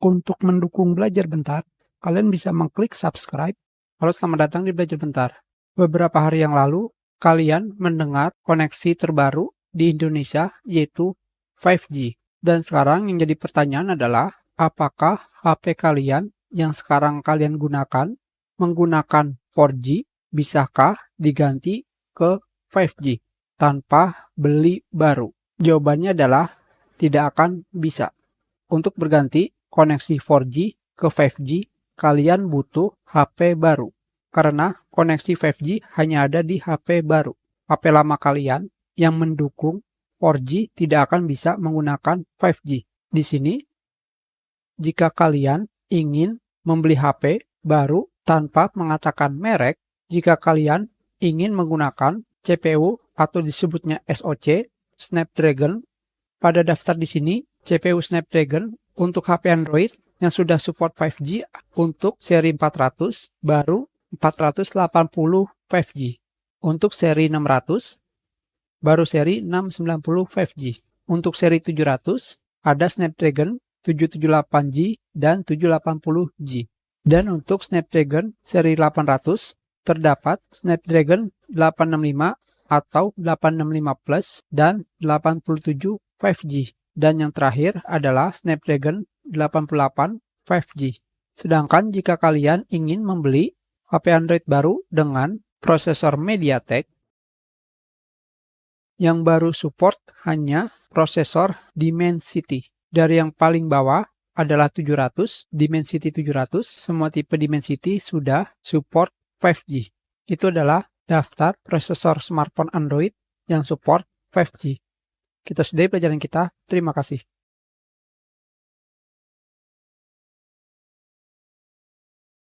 Untuk mendukung Belajar Bentar, kalian bisa mengklik subscribe. Halo, selamat datang di Belajar Bentar. Beberapa hari yang lalu, kalian mendengar koneksi terbaru di Indonesia, yaitu 5G. Dan sekarang yang jadi pertanyaan adalah, apakah HP kalian yang sekarang kalian gunakan menggunakan 4G, bisakah diganti ke 5G tanpa beli baru? Jawabannya adalah tidak akan bisa. Untuk berganti koneksi 4G ke 5G, kalian butuh HP baru. Karena koneksi 5G hanya ada di HP baru. HP lama kalian yang mendukung 4G tidak akan bisa menggunakan 5G. Di sini, jika kalian ingin membeli HP baru tanpa mengatakan merek, jika kalian ingin menggunakan CPU atau disebutnya SoC, Snapdragon, pada daftar di sini, CPU Snapdragon untuk HP Android yang sudah support 5G untuk seri 400 baru 480 5G. Untuk seri 600 baru seri 690 5G. Untuk seri 700 ada Snapdragon 778G dan 780G. Dan untuk Snapdragon seri 800 terdapat Snapdragon 865 atau 865 Plus dan 87 5G. Dan yang terakhir adalah Snapdragon 88 5G. Sedangkan jika kalian ingin membeli HP Android baru dengan prosesor MediaTek yang baru support hanya prosesor Dimensity. Dari yang paling bawah adalah 700, Dimensity 700, semua tipe Dimensity sudah support 5G. Itu adalah daftar prosesor smartphone Android yang support 5G. Kita sudahi pelajaran kita. Terima kasih.